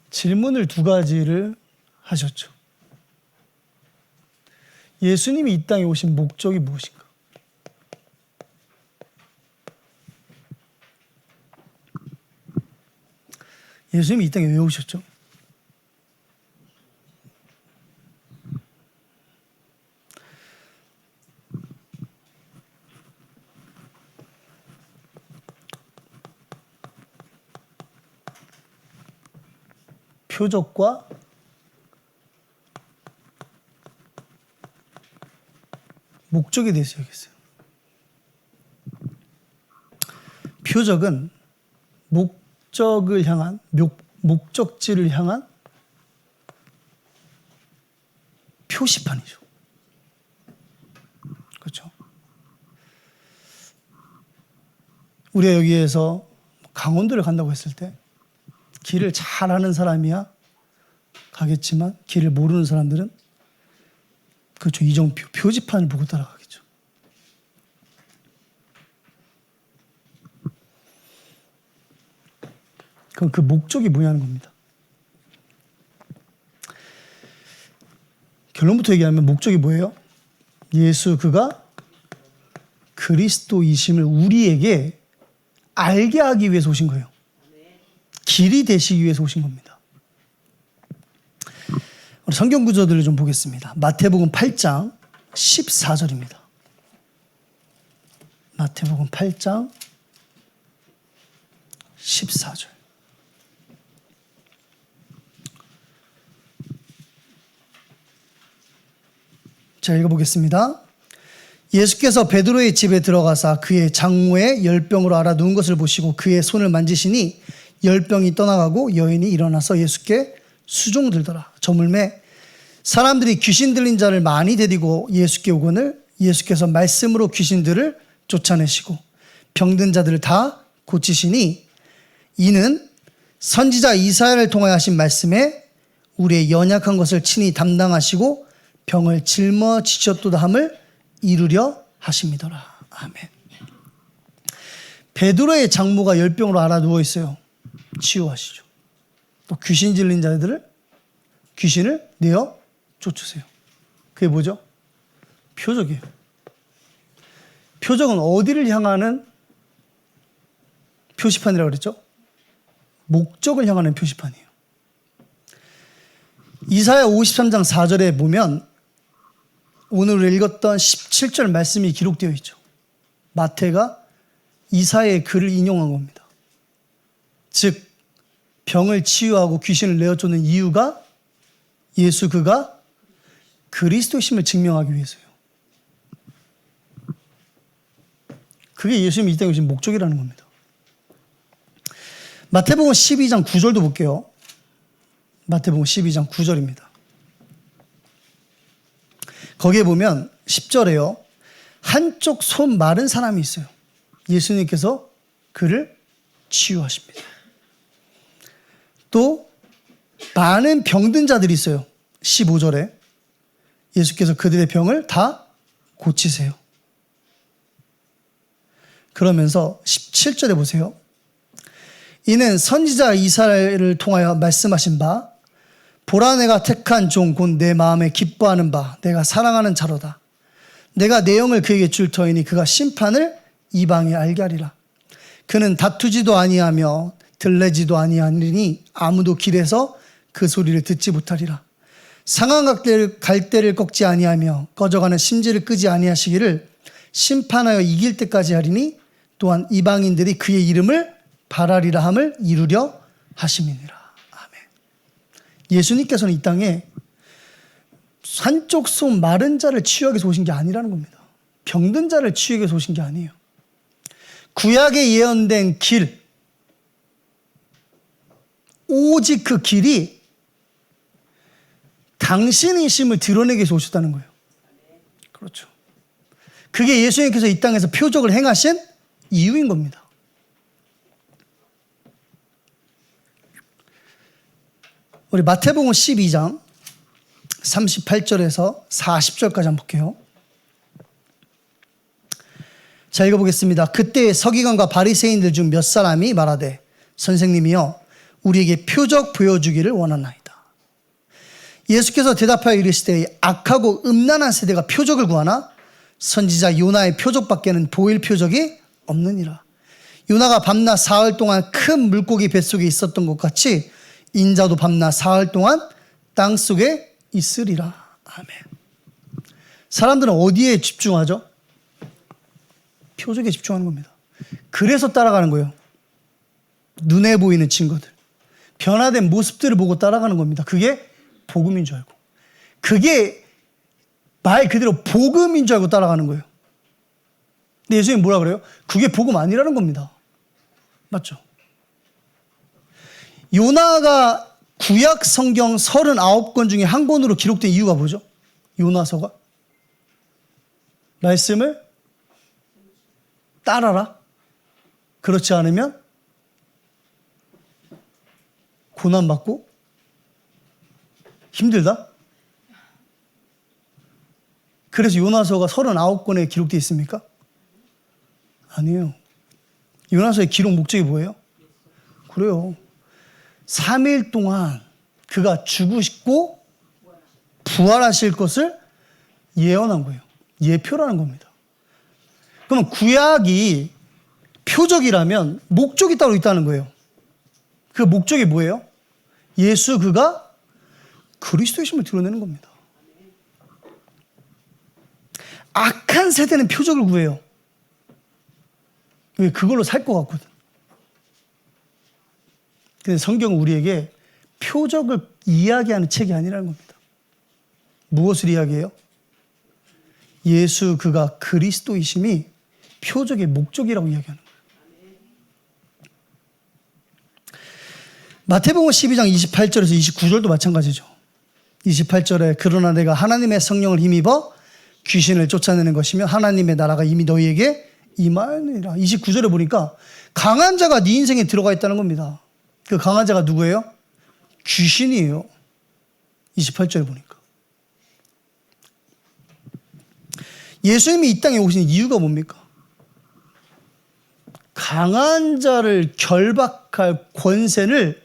질문을 두 가지를 하셨죠. 예수님이 이 땅에 오신 목적이 무엇인가? 예수님이 이 땅에 왜 오셨죠? 표적과 목적에 대해서 얘기했어요. 표적은 목적을 향한, 목적지를 향한 표시판이죠. 그렇죠? 우리가 여기에서 강원도를 간다고 했을 때 길을 잘 아는 사람이야 가겠지만 길을 모르는 사람들은 그렇죠. 이정표, 표지판을 보고 따라가겠죠. 그럼 그 목적이 뭐냐는 겁니다. 결론부터 얘기하면 목적이 뭐예요? 예수 그가 그리스도이심을 우리에게 알게 하기 위해서 오신 거예요. 길이 되시기 위해서 오신 겁니다. 성경 구절들을 좀 보겠습니다. 마태복음 8장 14절입니다. 마태복음 8장 14절. 자, 읽어보겠습니다. 예수께서 베드로의 집에 들어가사 그의 장모의 열병으로 알아누운 것을 보시고 그의 손을 만지시니 열병이 떠나가고 여인이 일어나서 예수께 수종들더라. 저물매 사람들이 귀신 들린 자를 많이 데리고 예수께 오거늘 예수께서 말씀으로 귀신들을 쫓아내시고 병든 자들을 다 고치시니 이는 선지자 이사야를 통하여 하신 말씀에 우리의 연약한 것을 친히 담당하시고 병을 짊어지셨도다 함을 이루려 하심이더라. 아멘. 베드로의 장모가 열병으로 알아 누워 있어요. 치유하시죠. 또 귀신 들린 자들을 귀신을 내어 쫓으세요. 그게 뭐죠? 표적이에요. 표적은 어디를 향하는 표시판이라고 그랬죠? 목적을 향하는 표시판이에요. 이사야 53장 4절에 보면 오늘 읽었던 17절 말씀이 기록되어 있죠. 마태가 이사야의 글을 인용한 겁니다. 즉 병을 치유하고 귀신을 내어쫓는 이유가 예수 그가 그리스도심을 증명하기 위해서요. 그게 예수님이 이 땅에 오신 목적이라는 겁니다. 마태복음 12장 9절도 볼게요. 마태복음 12장 9절입니다. 거기에 보면 10절에요. 한쪽 손 마른 사람이 있어요. 예수님께서 그를 치유하십니다. 또 많은 병든 자들이 있어요. 15절에 예수께서 그들의 병을 다 고치세요. 그러면서 17절에 보세요. 이는 선지자 이사야를 통하여 말씀하신 바 보라 내가 택한 종 곧 내 마음에 기뻐하는 바 내가 사랑하는 자로다. 내가 내 영을 그에게 줄 터이니 그가 심판을 이방에 알게 하리라. 그는 다투지도 아니하며 들레지도 아니하니 아무도 길에서 그 소리를 듣지 못하리라. 상한 갈대를 꺾지 아니하며 꺼져가는 심지를 끄지 아니하시기를 심판하여 이길 때까지 하리니 또한 이방인들이 그의 이름을 바라리라 함을 이루려 하심이니라. 아멘. 예수님께서는 이 땅에 한쪽 손 마른 자를 치유하기 위해서 오신 게 아니라는 겁니다. 병든 자를 치유하기 위해서 오신 게 아니에요. 구약에 예언된 길, 오직 그 길이 당신이심을 드러내기 위해서 오셨다는 거예요. 그렇죠. 그게 예수님께서 이 땅에서 표적을 행하신 이유인 겁니다. 우리 마태복음 12장 38절에서 40절까지 한번 볼게요. 자, 읽어보겠습니다. 그때 서기관과 바리새인들 중 몇 사람이 말하되 선생님이여 우리에게 표적 보여주기를 원하나이다. 예수께서 대답하여 이르시되 악하고 음란한 세대가 표적을 구하나 선지자 요나의 표적밖에는 보일 표적이 없느니라. 요나가 밤낮 사흘 동안 큰 물고기 뱃속에 있었던 것 같이 인자도 밤낮 사흘 동안 땅속에 있으리라. 아멘. 사람들은 어디에 집중하죠? 표적에 집중하는 겁니다. 그래서 따라가는 거예요. 눈에 보이는 증거들, 변화된 모습들을 보고 따라가는 겁니다. 그게 복음인 줄 알고, 그게 말 그대로 복음인 줄 알고 따라가는 거예요. 근데 예수님이 뭐라 그래요? 그게 복음 아니라는 겁니다. 맞죠? 요나가 구약 성경 39권 중에 한 권으로 기록된 이유가 뭐죠? 요나서가 말씀을 따라라. 그렇지 않으면 고난받고 힘들다? 그래서 요나서가 39권에 기록되어 있습니까? 아니에요. 요나서의 기록 목적이 뭐예요? 그래요. 3일 동안 그가 죽으시고 부활하실 것을 예언한 거예요. 예표라는 겁니다. 그러면 구약이 표적이라면 목적이 따로 있다는 거예요. 그 목적이 뭐예요? 예수 그가 그리스도이심을 드러내는 겁니다. 악한 세대는 표적을 구해요. 왜? 그걸로 살 것 같거든. 근데 성경은 우리에게 표적을 이야기하는 책이 아니라는 겁니다. 무엇을 이야기해요? 예수 그가 그리스도이심이 표적의 목적이라고 이야기하는 거예요. 마태복음 12장 28절에서 29절도 마찬가지죠. 28절에 그러나 내가 하나님의 성령을 힘입어 귀신을 쫓아내는 것이며 하나님의 나라가 이미 너희에게 임하느니라. 29절에 보니까 강한 자가 네 인생에 들어가 있다는 겁니다. 그 강한 자가 누구예요? 귀신이에요. 28절에 보니까. 예수님이 이 땅에 오신 이유가 뭡니까? 강한 자를 결박할 권세를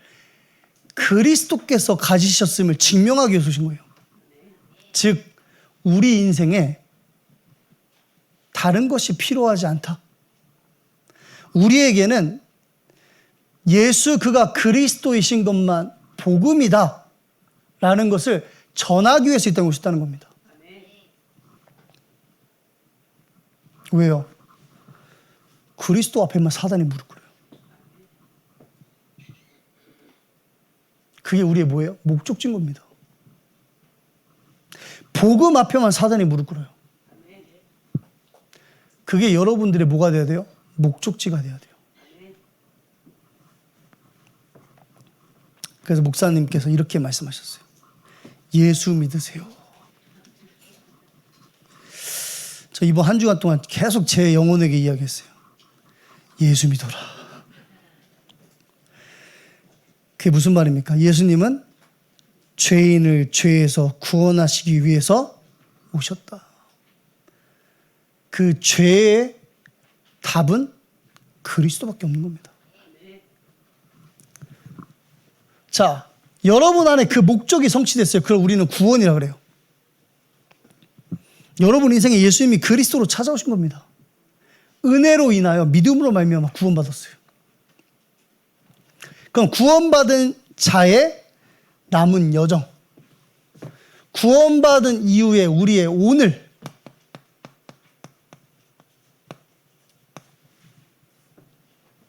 그리스도께서 가지셨음을 증명하기 위해서 오신 거예요. 즉 우리 인생에 다른 것이 필요하지 않다. 우리에게는 예수 그가 그리스도이신 것만 복음이다 라는 것을 전하기 위해서 이 땅에 오셨다는 겁니다. 왜요? 그리스도 앞에만 사단이 무릎 꿇어요. 그게 우리의 뭐예요? 목적지인 겁니다. 복음 앞에만 사단이 무릎 꿇어요. 그게 여러분들의 뭐가 돼야 돼요? 목적지가 돼야 돼요. 그래서 목사님께서 이렇게 말씀하셨어요. 예수 믿으세요. 저 이번 한 주간 동안 계속 제 영혼에게 이야기했어요. 예수 믿어라. 그게 무슨 말입니까? 예수님은 죄인을 죄에서 구원하시기 위해서 오셨다. 그 죄의 답은 그리스도밖에 없는 겁니다. 자, 여러분 안에 그 목적이 성취됐어요. 그걸 우리는 구원이라고 그래요. 여러분 인생에 예수님이 그리스도로 찾아오신 겁니다. 은혜로 인하여 믿음으로 말미암아 구원받았어요. 그럼 구원받은 자의 남은 여정, 구원받은 이후에 우리의 오늘,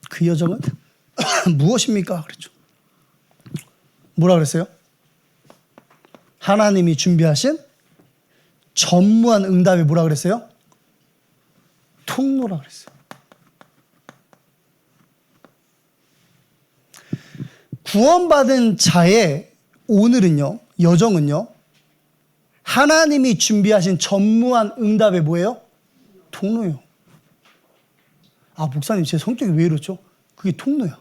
그 여정은 무엇입니까? 그랬죠. 뭐라 그랬어요? 하나님이 준비하신 전무한 응답이 뭐라 그랬어요? 통로라 그랬어요. 구원받은 자의 오늘은요, 여정은요, 하나님이 준비하신 전무한 응답의 뭐예요? 통로예요. 아, 목사님 제 성격이 왜 이렇죠? 그게 통로야.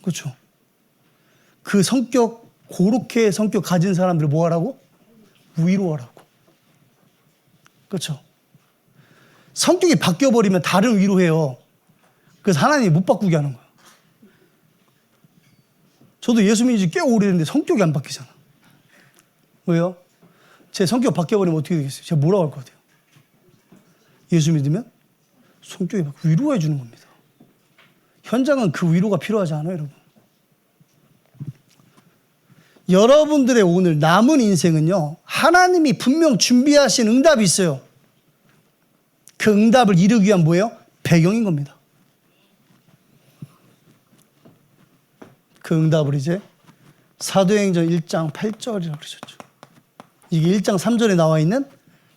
그렇죠? 그 성격, 그렇게 성격 가진 사람들을 뭐 하라고? 위로하라고. 그렇죠? 성격이 바뀌어버리면 다른 위로해요. 그래서 하나님이 못 바꾸게 하는 거예요. 저도 예수 믿은 지 꽤 오래됐는데 성격이 안 바뀌잖아. 왜요? 제 성격 바뀌어버리면 어떻게 되겠어요? 제가 뭐라고 할 것 같아요? 예수 믿으면 성격이 위로해 주는 겁니다. 현장은 그 위로가 필요하지 않아요, 여러분. 여러분들의 오늘 남은 인생은요, 하나님이 분명 준비하신 응답이 있어요. 그 응답을 이루기 위한 뭐예요? 배경인 겁니다. 그 응답을 이제 사도행전 1장 8절이라고 그러셨죠. 이게 1장 3절에 나와 있는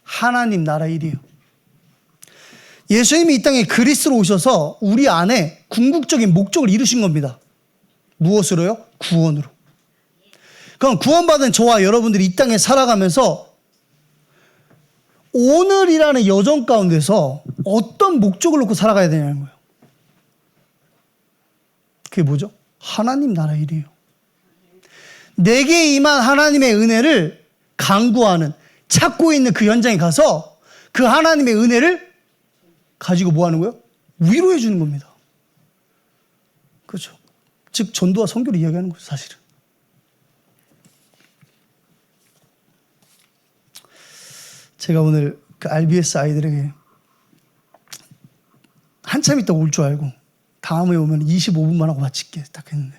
하나님 나라 일이에요. 예수님이 이 땅에 그리스도로 오셔서 우리 안에 궁극적인 목적을 이루신 겁니다. 무엇으로요? 구원으로. 그럼 구원받은 저와 여러분들이 이 땅에 살아가면서 오늘이라는 여정 가운데서 어떤 목적을 놓고 살아가야 되냐는 거예요. 그게 뭐죠? 하나님 나라 일이에요. 내게 임한 하나님의 은혜를 간구하는, 찾고 있는 그 현장에 가서 그 하나님의 은혜를 가지고 뭐 하는 거예요? 위로해 주는 겁니다. 그렇죠. 즉 전도와 선교를 이야기하는 거죠, 사실은. 제가 오늘 그 RBS 아이들에게 한참 있다 올 줄 알고 다음에 오면 25분만 하고 마칠게 딱 했는데,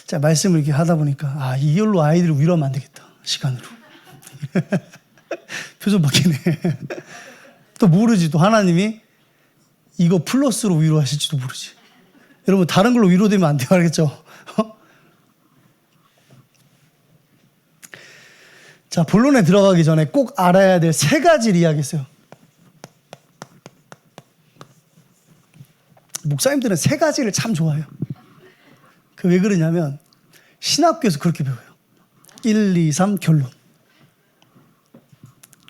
제가 말씀을 이렇게 하다 보니까 이걸로 아이들을 위로하면 안 되겠다, 시간으로. 표정 바뀌네. 또 모르지, 또 하나님이 이거 플러스로 위로하실지도 모르지. 여러분 다른 걸로 위로되면 안 돼요, 알겠죠? 자, 본론에 들어가기 전에 꼭 알아야 될 3가지를 이야기했어요. 목사님들은 3가지를 참 좋아해요. 그 왜 그러냐면 신학교에서 그렇게 배워요. 1, 2, 3 결론.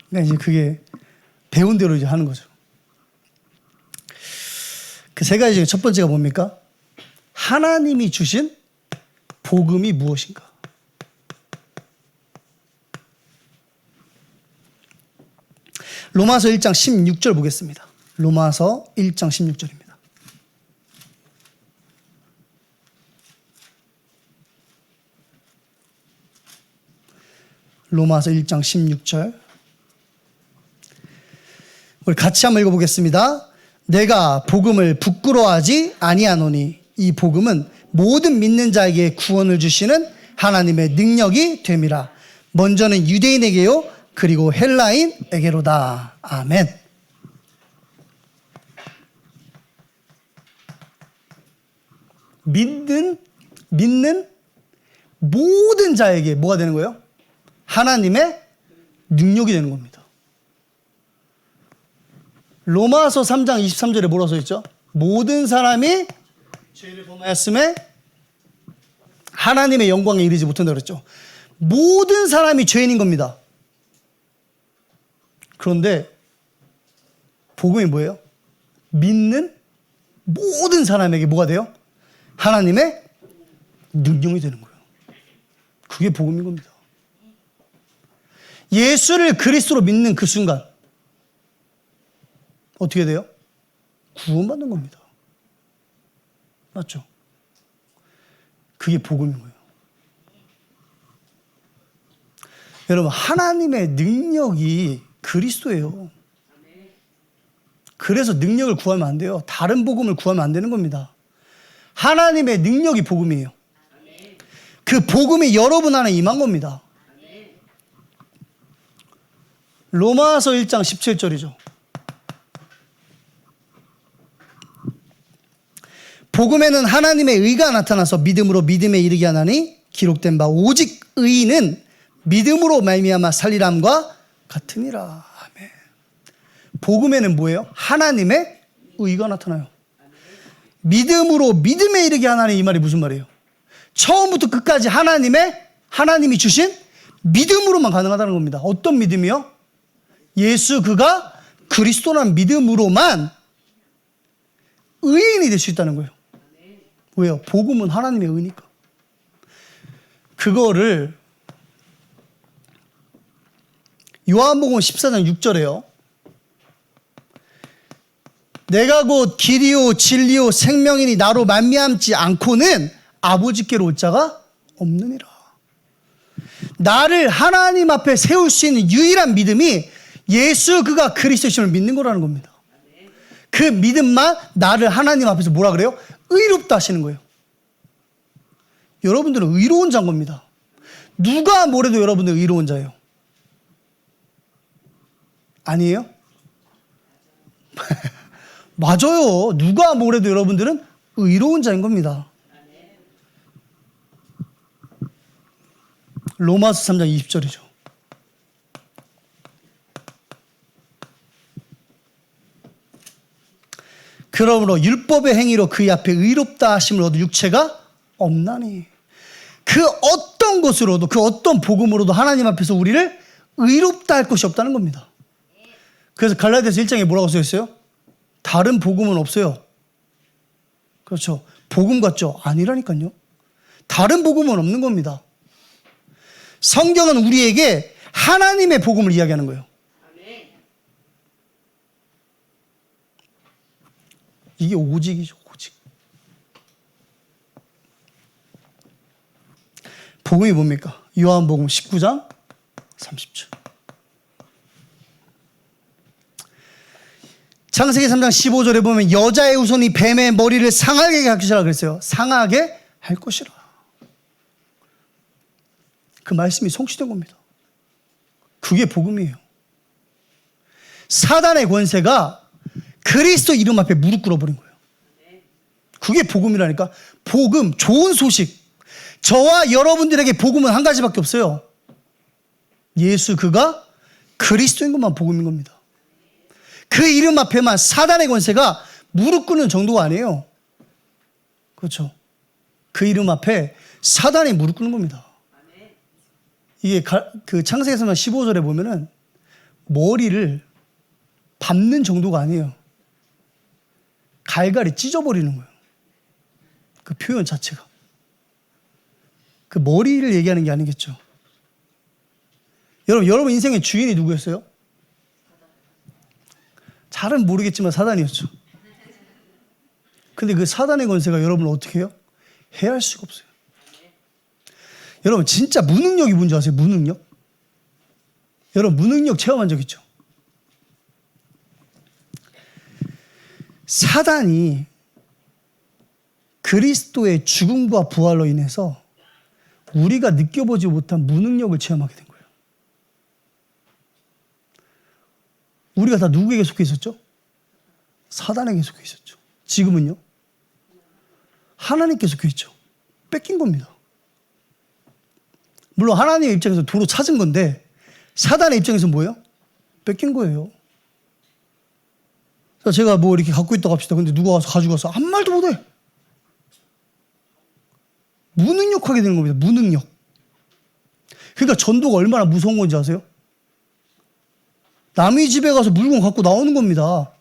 그러니까 이제 그게 배운 대로 이제 하는 거죠. 그 3가지 중에 첫 번째가 뭡니까? 하나님이 주신 복음이 무엇인가? 로마서 1장 16절 보겠습니다. 로마서 1장 16절입니다. 로마서 1장 16절. 우리 같이 한번 읽어보겠습니다. 내가 복음을 부끄러워하지 아니하노니 이 복음은 모든 믿는 자에게 구원을 주시는 하나님의 능력이 됨이라. 먼저는 유대인에게요 그리고 헬라인에게로다. 아멘. 믿는 모든 자에게 뭐가 되는 거예요? 하나님의 능력이 되는 겁니다. 로마서 3장 23절에 뭐라고 써있죠? 모든 사람이 죄를 범하였음에 하나님의 영광에 이르지 못한다고 그랬죠. 모든 사람이 죄인인 겁니다. 그런데 복음이 뭐예요? 믿는 모든 사람에게 뭐가 돼요? 하나님의 능력이 되는 거예요. 그게 복음인 겁니다. 예수를 그리스도로 믿는 그 순간 어떻게 돼요? 구원받는 겁니다. 맞죠? 그게 복음인 거예요. 여러분, 하나님의 능력이 그리스도예요. 그래서 능력을 구하면 안 돼요. 다른 복음을 구하면 안 되는 겁니다. 하나님의 능력이 복음이에요. 그 복음이 여러분 안에 임한 겁니다. 로마서 1장 17절이죠. 복음에는 하나님의 의가 나타나서 믿음으로 믿음에 이르게 하나니 기록된 바 오직 의인은 믿음으로 말미암아 살리람과 같으니라. 아멘. 복음에는 뭐예요? 하나님의 의가 나타나요. 믿음으로 믿음에 이르게 하나니, 이 말이 무슨 말이에요? 처음부터 끝까지 하나님이 주신 믿음으로만 가능하다는 겁니다. 어떤 믿음이요? 예수 그가 그리스도라는 믿음으로만 의인이 될 수 있다는 거예요. 왜요? 복음은 하나님의 의니까. 그거를 요한복음 14장 6절에요. 내가 곧 길이요 진리요 생명이니 나로 말미암지 않고는 아버지께로 올 자가 없느니라. 나를 하나님 앞에 세울 수 있는 유일한 믿음이 예수 그가 그리스도심을 믿는 거라는 겁니다. 그 믿음만 나를 하나님 앞에서 뭐라 그래요? 의롭다 하시는 거예요. 여러분들은 의로운 자인 겁니다. 누가 뭐래도 여러분들 의로운 자예요. 아니에요? 맞아요. 누가 뭐래도 여러분들은 의로운 자인 겁니다. 로마서 3장 20절이죠. 그러므로 율법의 행위로 그의 앞에 의롭다 하심을 얻을 육체가 없나니. 그 어떤 것으로도 그 어떤 복음으로도 하나님 앞에서 우리를 의롭다 할 것이 없다는 겁니다. 그래서 갈라디아서 1장에 뭐라고 써있어요? 다른 복음은 없어요. 그렇죠. 복음 같죠? 아니라니까요. 다른 복음은 없는 겁니다. 성경은 우리에게 하나님의 복음을 이야기하는 거예요. 이게 오직이죠, 오직. 복음이 뭡니까? 요한복음 19장 30절. 창세기 3장 15절에 보면 여자의 후손이 뱀의 머리를 상하게 할 것이라 그랬어요. 상하게 할 것이라. 그 말씀이 성취된 겁니다. 그게 복음이에요. 사단의 권세가 그리스도 이름 앞에 무릎 꿇어버린 거예요. 그게 복음이라니까. 복음, 좋은 소식. 저와 여러분들에게 복음은 한 가지밖에 없어요. 예수 그가 그리스도인 것만 복음인 겁니다. 그 이름 앞에만 사단의 권세가 무릎 꿇는 정도가 아니에요. 그렇죠. 그 이름 앞에 사단이 무릎 꿇는 겁니다. 이게 그 창세기에서만 15절에 보면은 머리를 밟는 정도가 아니에요. 갈갈이 찢어버리는 거예요. 그 표현 자체가. 그 머리를 얘기하는 게 아니겠죠. 여러분 인생의 주인이 누구였어요? 잘은 모르겠지만 사단이었죠. 근데 그 사단의 권세가 여러분을 어떻게 해요? 해할 수가 없어요. 여러분 진짜 무능력이 뭔지 아세요? 무능력? 여러분 무능력 체험한 적 있죠? 사단이 그리스도의 죽음과 부활로 인해서 우리가 느껴보지 못한 무능력을 체험하게 된 거예요. 우리가 다 누구에게 속해 있었죠? 사단에게 속해 있었죠. 지금은요? 하나님께 속해 있죠. 뺏긴 겁니다. 물론 하나님의 입장에서 도로 찾은 건데 사단의 입장에서 뭐예요? 뺏긴 거예요. 제가 뭐 이렇게 갖고 있다고 합시다. 근데 누가 와서 가지고 가서 아무 말도 못해. 무능력하게 되는 겁니다. 무능력. 그러니까 전도가 얼마나 무서운 건지 아세요? 남의 집에 가서 물건 갖고 나오는 겁니다.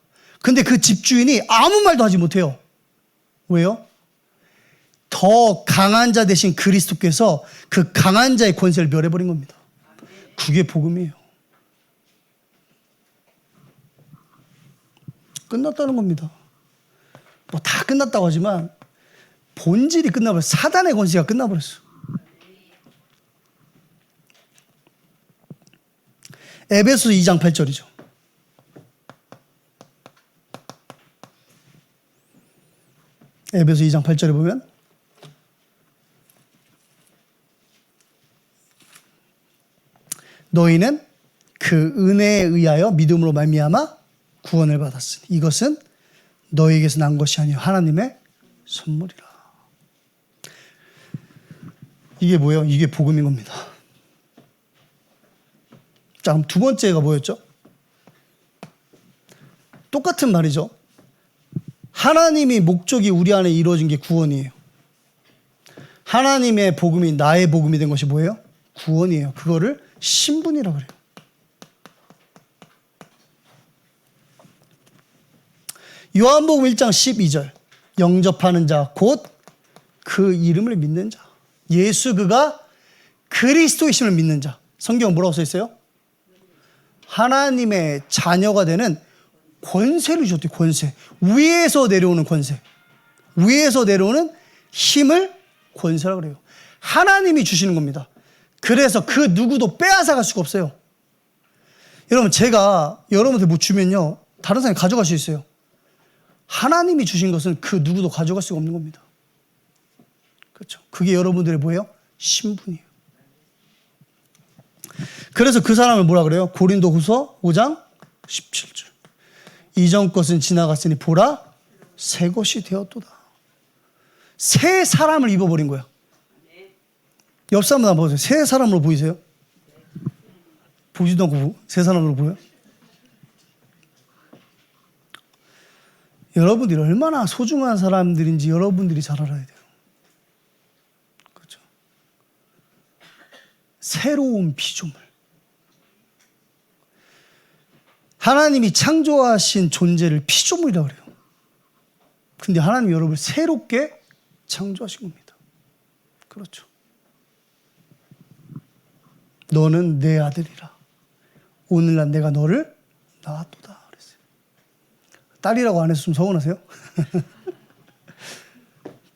근데 그 집주인이 아무 말도 하지 못해요. 왜요? 더 강한 자 대신 그리스도께서 그 강한 자의 권세를 멸해버린 겁니다. 그게 복음이에요. 끝났다는 겁니다. 뭐 다 끝났다고 하지만 본질이 끝나버렸어요. 사단의 권세가 끝나버렸어요. 에베소서 2장 8절이죠. 에베소 2장 8절에 보면 너희는 그 은혜에 의하여 믿음으로 말미암아 구원을 받았으니 이것은 너희에게서 난 것이 아니요 하나님의 선물이라. 이게 뭐예요? 이게 복음인 겁니다. 자, 그럼 두 번째가 뭐였죠? 똑같은 말이죠. 하나님이 목적이 우리 안에 이루어진 게 구원이에요. 하나님의 복음이 나의 복음이 된 것이 뭐예요? 구원이에요. 그거를 신분이라고 그래요. 요한복음 1장 12절 영접하는 자 곧 그 이름을 믿는 자 예수 그가 그리스도이심을 믿는 자 성경은 뭐라고 써 있어요? 하나님의 자녀가 되는 권세를 주셨대요. 권세. 위에서 내려오는 권세. 위에서 내려오는 힘을 권세라고 그래요. 하나님이 주시는 겁니다. 그래서 그 누구도 빼앗아갈 수가 없어요. 여러분, 제가 여러분한테 뭐 주면요, 다른 사람이 가져갈 수 있어요. 하나님이 주신 것은 그 누구도 가져갈 수가 없는 겁니다. 그렇죠? 그게 여러분들의 뭐예요? 신분이에요. 그래서 그 사람을 뭐라 그래요? 고린도후서 5장 17절. 이전 것은 지나갔으니 보라, 새 것이 되었도다. 새 사람을 입어버린 거야. 옆 사람 한번 보세요. 새 사람으로 보이세요? 보지도 않고 새 사람으로 보여요? 여러분들이 얼마나 소중한 사람들인지 여러분들이 잘 알아야 돼요. 그렇죠? 새로운 피조물. 하나님이 창조하신 존재를 피조물이라고 그래요. 근데 하나님이 여러분을 새롭게 창조하신 겁니다. 그렇죠. 너는 내 아들이라. 오늘날 내가 너를 낳았도다. 그랬어요. 딸이라고 안 해서 좀 서운하세요?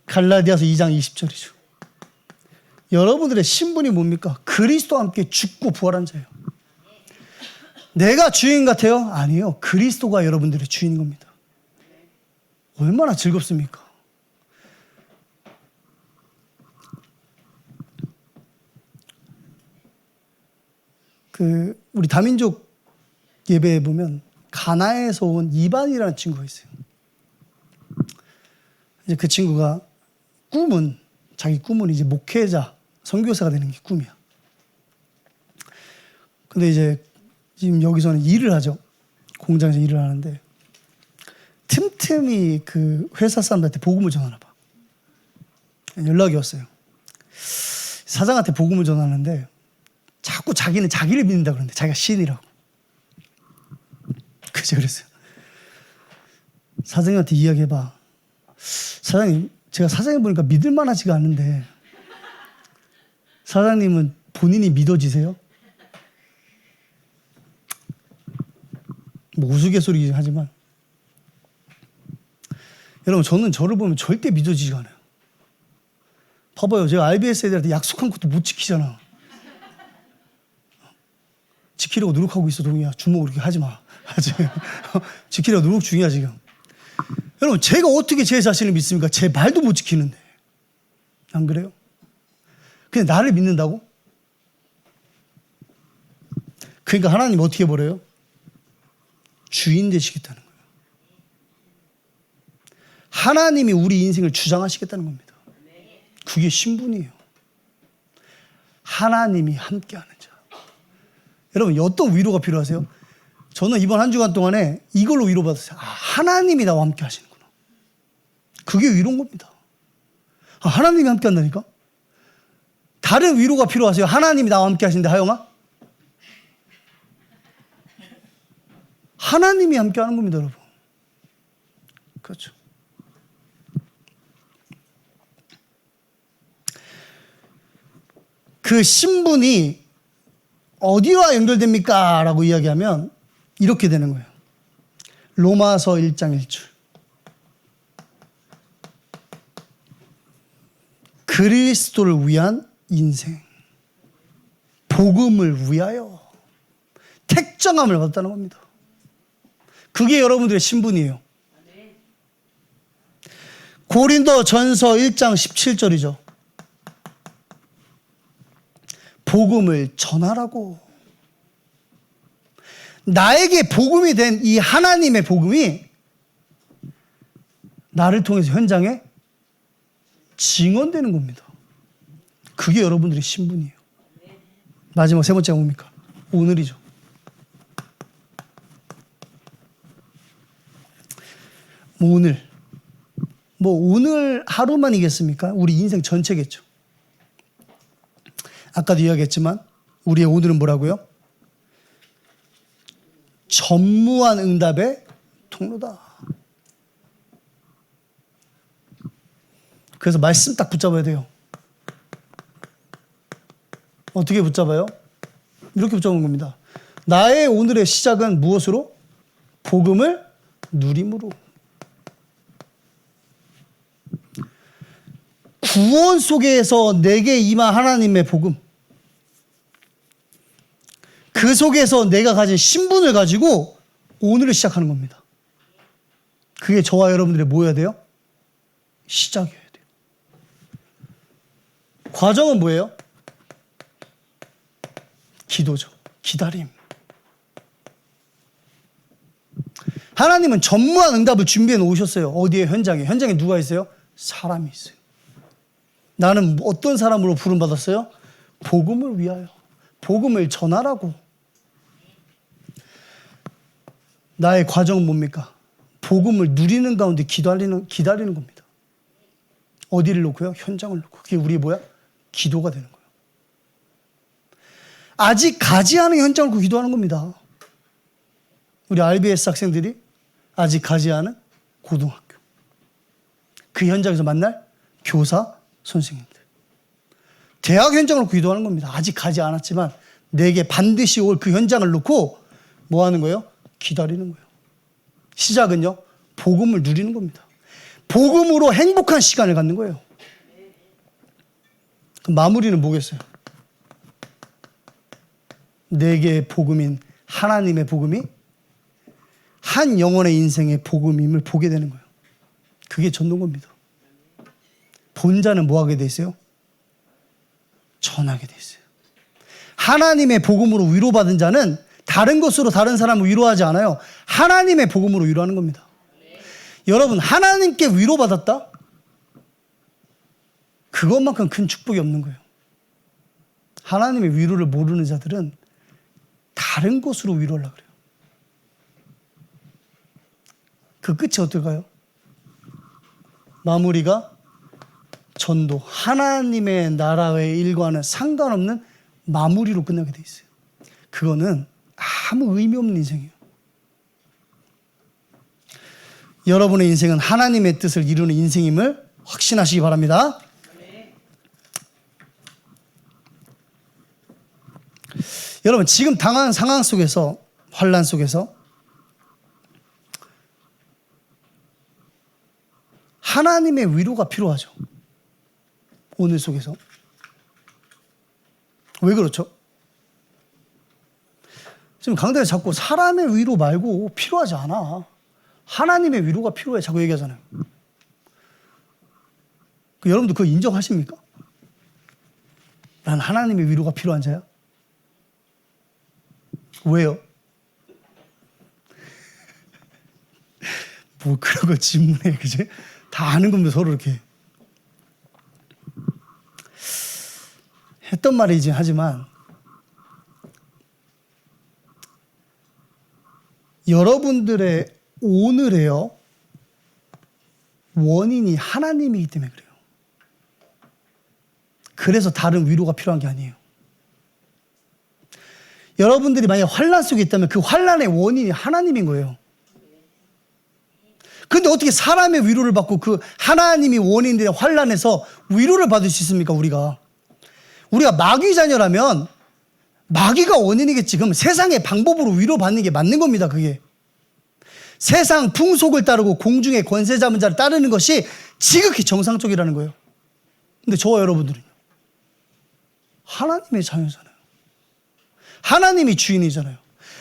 갈라디아서 2장 20절이죠. 여러분들의 신분이 뭡니까? 그리스도와 함께 죽고 부활한 자예요. 내가 주인 같아요? 아니에요. 그리스도가 여러분들의 주인인 겁니다. 얼마나 즐겁습니까? 우리 다민족 예배에 보면 가나에서 온 이반이라는 친구가 있어요. 이제 그 친구가 자기 꿈은 이제 목회자, 선교사가 되는 게 꿈이야. 근데 이제 지금 여기서는 일을 하죠. 공장에서 일을 하는데 틈틈이 그 회사 사람들한테 복음을 전하나 봐. 연락이 왔어요. 사장한테 복음을 전하는데 자꾸 자기는 자기를 믿는다 그러는데 자기가 신이라고. 그랬어요. 사장님한테 이야기해봐. 사장님, 제가 사장님 보니까 믿을만하지가 않은데 사장님은 본인이 믿어지세요? 뭐 우스갯소리긴 하지만 여러분, 저는 저를 보면 절대 믿어지지가 않아요. 봐봐요. 제가 RBS 애들한테 약속한 것도 못 지키잖아. 지키려고 노력하고 있어, 동이야. 주먹으로 이렇게 하지 마. 지키려고 노력 중이야, 지금. 여러분, 제가 어떻게 제 자신을 믿습니까? 제 말도 못 지키는데. 안 그래요? 그냥 나를 믿는다고? 그러니까 하나님 어떻게 버려요? 주인 되시겠다는 거예요. 하나님이 우리 인생을 주장하시겠다는 겁니다. 그게 신분이에요. 하나님이 함께하는 자. 여러분, 어떤 위로가 필요하세요? 저는 이번 한 주간 동안에 이걸로 위로받았어요. 하나님이 나와 함께 하시는구나. 그게 위로인 겁니다. 하나님이 함께 한다니까? 다른 위로가 필요하세요? 하나님이 나와 함께 하시는데, 하영아? 하나님이 함께 하는 겁니다, 여러분. 그렇죠. 그 신분이 어디와 연결됩니까? 라고 이야기하면 이렇게 되는 거예요. 로마서 1장 1절. 그리스도를 위한 인생. 복음을 위하여 택정함을 받았다는 겁니다. 그게 여러분들의 신분이에요. 고린도 전서 1장 17절이죠. 복음을 전하라고. 나에게 복음이 된 이 하나님의 복음이 나를 통해서 현장에 증언되는 겁니다. 그게 여러분들의 신분이에요. 마지막 세 번째가 뭡니까? 오늘이죠. 오늘 하루만이겠습니까? 우리 인생 전체겠죠. 아까도 이야기했지만 우리의 오늘은 뭐라고요? 전무한 응답의 통로다. 그래서 말씀 딱 붙잡아야 돼요. 어떻게 붙잡아요? 이렇게 붙잡는 겁니다. 나의 오늘의 시작은 무엇으로? 복음을 누림으로. 구원 속에서 내게 임한 하나님의 복음, 그 속에서 내가 가진 신분을 가지고 오늘을 시작하는 겁니다. 그게 저와 여러분들이 뭐여야 돼요? 시작이어야 돼요. 과정은 뭐예요? 기도죠. 기다림. 하나님은 전무한 응답을 준비해 놓으셨어요. 어디에? 현장에. 현장에 누가 있어요? 사람이 있어요. 나는 어떤 사람으로 부름받았어요? 복음을 위하여. 복음을 전하라고. 나의 과정은 뭡니까? 복음을 누리는 가운데 기다리는 겁니다. 어디를 놓고요? 현장을 놓고. 그게 우리 뭐야? 기도가 되는 거예요. 아직 가지 않은 현장을 놓고 기도하는 겁니다. 우리 RBS 학생들이 아직 가지 않은 고등학교. 그 현장에서 만날 교사, 선생님들. 대학 현장을 놓고 기도하는 겁니다. 아직 가지 않았지만 내게 반드시 올 그 현장을 놓고 뭐 하는 거예요? 기다리는 거예요. 시작은요, 복음을 누리는 겁니다. 복음으로 행복한 시간을 갖는 거예요. 그럼 마무리는 뭐겠어요? 내게 복음인 하나님의 복음이 한 영혼의 인생의 복음임을 보게 되는 거예요. 그게 전도입니다. 본자는 뭐 하게 돼 있어요? 전하게 돼 있어요. 하나님의 복음으로 위로받은 자는 다른 것으로 다른 사람을 위로하지 않아요. 하나님의 복음으로 위로하는 겁니다. 여러분, 하나님께 위로받았다? 그것만큼 큰 축복이 없는 거예요. 하나님의 위로를 모르는 자들은 다른 것으로 위로하려고 그래요. 그 끝이 어떨까요? 마무리가 전도, 하나님의 나라의 일과는 상관없는 마무리로 끝나게 돼 있어요. 그거는 아무 의미 없는 인생이에요. 여러분의 인생은 하나님의 뜻을 이루는 인생임을 확신하시기 바랍니다. 여러분, 지금 당한 상황 속에서, 환난 속에서 하나님의 위로가 필요하죠. 오늘 속에서. 왜 그렇죠? 지금 강단에 자꾸 사람의 위로 말고 필요하지 않아. 하나님의 위로가 필요해. 자꾸 얘기하잖아요. 여러분도 그거 인정하십니까? 난 하나님의 위로가 필요한 자야. 왜요? 뭐 그런 거 질문해, 그지? 다 아는 건데 서로 이렇게. 했던 말이지 하지만 여러분들의 오늘에요 원인이 하나님이기 때문에 그래요. 그래서 다른 위로가 필요한 게 아니에요. 여러분들이 만약 환난 속에 있다면 그 환난의 원인이 하나님인 거예요. 근데 어떻게 사람의 위로를 받고 그 하나님이 원인들의 환난에서 위로를 받을 수 있습니까? 우리가 마귀 자녀라면 마귀가 원인이겠지. 그럼 세상의 방법으로 위로받는 게 맞는 겁니다. 그게 세상 풍속을 따르고 공중의 권세 잡은 자를 따르는 것이 지극히 정상적이라는 거예요. 근데 저와 여러분들은요, 하나님의 자녀잖아요. 하나님이 주인이잖아요.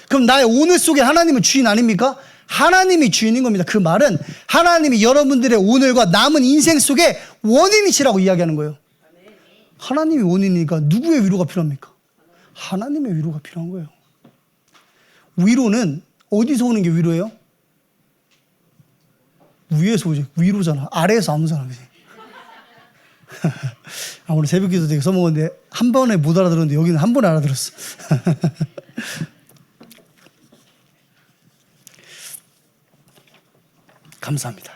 그럼 나의 오늘 속에 하나님은 주인 아닙니까? 하나님이 주인인 겁니다. 그 말은 하나님이 여러분들의 오늘과 남은 인생 속에 원인이시라고 이야기하는 거예요. 하나님이 원인이니까 누구의 위로가 필요합니까? 하나님의 위로가 필요한 거예요. 위로는 어디서 오는 게 위로예요? 위에서 오지. 위로잖아. 아래에서 안 오잖아. 그치? 오늘 새벽 기도 되게 써먹었는데 한 번에 못 알아들었는데 여기는 한 번에 알아들었어. 감사합니다.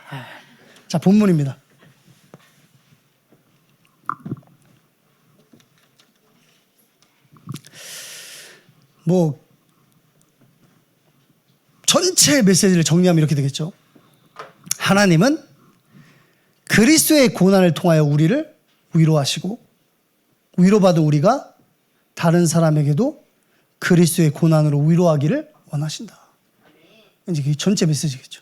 자, 본문입니다. 전체 메시지를 정리하면 이렇게 되겠죠. 하나님은 그리스도의 고난을 통하여 우리를 위로하시고 위로받은 우리가 다른 사람에게도 그리스도의 고난으로 위로하기를 원하신다. 이제 그게 전체 메시지겠죠.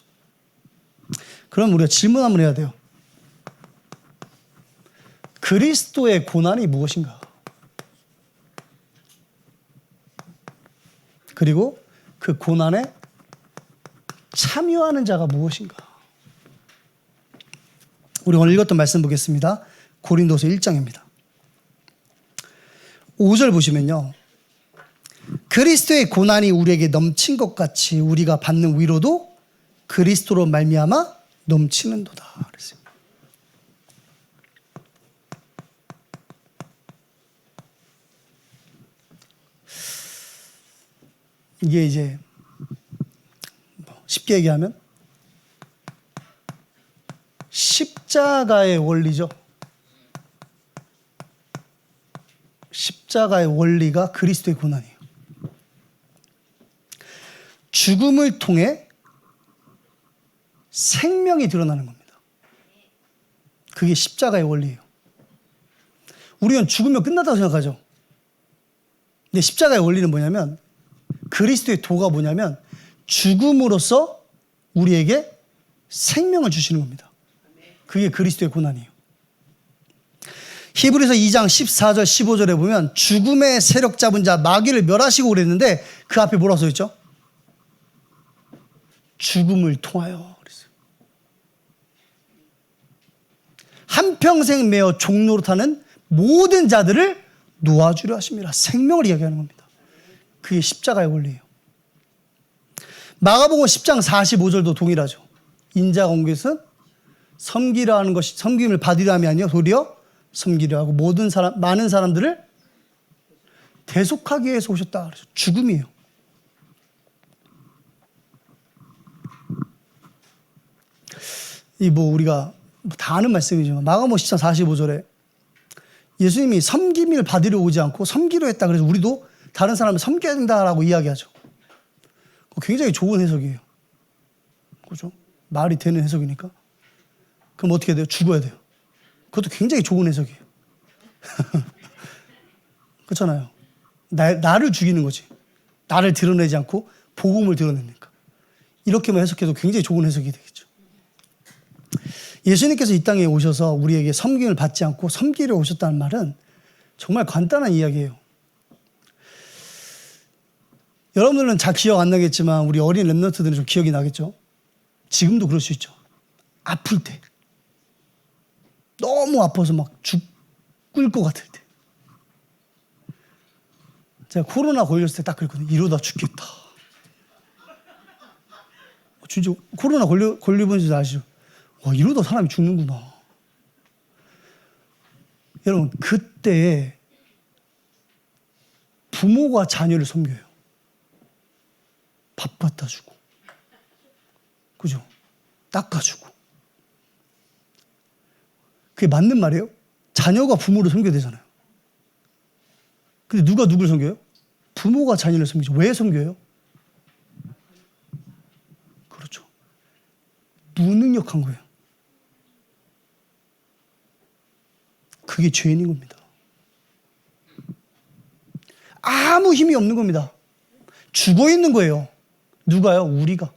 그럼 우리가 질문 한번 해야 돼요. 그리스도의 고난이 무엇인가? 그리고 그 고난에 참여하는 자가 무엇인가? 우리 오늘 읽었던 말씀 보겠습니다. 고린도서 1장입니다. 5절 보시면요. 그리스도의 고난이 우리에게 넘친 것 같이 우리가 받는 위로도 그리스도로 말미암아 넘치는도다. 그랬어요. 이게 이제 쉽게 얘기하면 십자가의 원리죠. 십자가의 원리가 그리스도의 고난이에요. 죽음을 통해 생명이 드러나는 겁니다. 그게 십자가의 원리예요. 우리는 죽으면 끝났다고 생각하죠. 근데 십자가의 원리는 뭐냐면, 그리스도의 도가 뭐냐면 죽음으로써 우리에게 생명을 주시는 겁니다. 그게 그리스도의 고난이에요. 히브리서 2장 14절 15절에 보면 죽음의 세력 잡은 자 마귀를 멸하시고 그랬는데 그 앞에 뭐라고 써있죠? 죽음을 통하여 그랬어요. 한평생 매어 종노릇하는 모든 자들을 놓아주려 하심이라. 생명을 이야기하는 겁니다. 그게 십자가의 원리예요. 마가복음 10장 45절도 동일하죠. 인자가 온 것은 섬기려 하는 것이, 섬김을 받으려 함이 아니요 도리어 섬기려 하고 모든 사람, 많은 사람들을 대속하기 위해서 오셨다. 그래서 죽음이에요. 이 뭐 우리가 다 아는 말씀이지만 마가복음 10장 45절에 예수님이 섬김을 받으려 오지 않고 섬기려 했다. 그래서 우리도 다른 사람을 섬겨야 된다라고 이야기하죠. 굉장히 좋은 해석이에요. 그죠? 말이 되는 해석이니까. 그럼 어떻게 돼요? 죽어야 돼요. 그것도 굉장히 좋은 해석이에요. 그렇잖아요. 나를 죽이는 거지. 나를 드러내지 않고 복음을 드러내니까. 이렇게만 해석해도 굉장히 좋은 해석이 되겠죠. 예수님께서 이 땅에 오셔서 우리에게 섬김을 받지 않고 섬기려 오셨다는 말은 정말 간단한 이야기예요. 여러분들은 잘 기억 안 나겠지만 우리 어린 랩런트들은 좀 기억이 나겠죠. 지금도 그럴 수 있죠. 아플 때, 너무 아파서 막 죽을 것 같을 때, 제가 코로나 걸렸을 때 딱 그랬거든요. 이러다 죽겠다. 진짜 코로나 걸려본 줄 아시죠? 와, 이러다 사람이 죽는구나. 여러분, 그때 부모가 자녀를 섬겨요. 밥 갖다 주고, 그죠? 닦아주고. 그게 맞는 말이에요? 자녀가 부모를 섬겨야 되잖아요. 근데 누가 누굴 섬겨요? 부모가 자녀를 섬기죠. 왜 섬겨요? 그렇죠. 무능력한 거예요. 그게 죄인인 겁니다. 아무 힘이 없는 겁니다. 죽어 있는 거예요. 누가요? 우리가.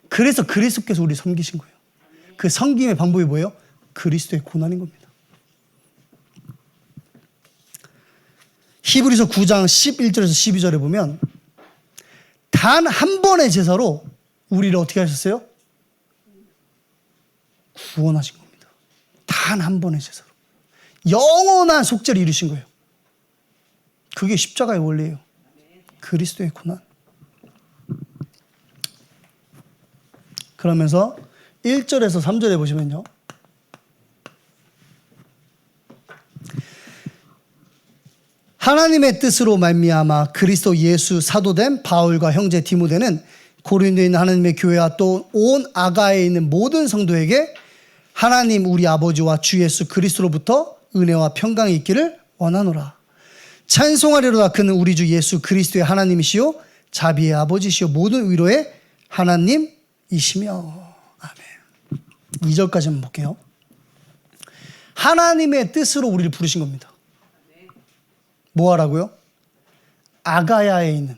그래서 그리스도께서 우리 섬기신 거예요. 그 섬김의 방법이 뭐예요? 그리스도의 고난인 겁니다. 히브리서 9장 11절에서 12절에 보면 단 한 번의 제사로 우리를 어떻게 하셨어요? 구원하신 겁니다. 단 한 번의 제사로. 영원한 속죄를 이루신 거예요. 그게 십자가의 원리예요. 그리스도의 고난. 그러면서 1절에서 3절에 보시면요. 하나님의 뜻으로 말미암아 그리스도 예수 사도된 바울과 형제 디모데는 고린도에 있는 하나님의 교회와 또 온 아가에 있는 모든 성도에게 하나님 우리 아버지와 주 예수 그리스도로부터 은혜와 평강이 있기를 원하노라. 찬송하리로다. 그는 우리 주 예수 그리스도의 하나님이시요 자비의 아버지시요 모든 위로의 하나님이시며. 아멘. 2절까지만 볼게요. 하나님의 뜻으로 우리를 부르신 겁니다. 뭐 하라고요? 아가야에 있는,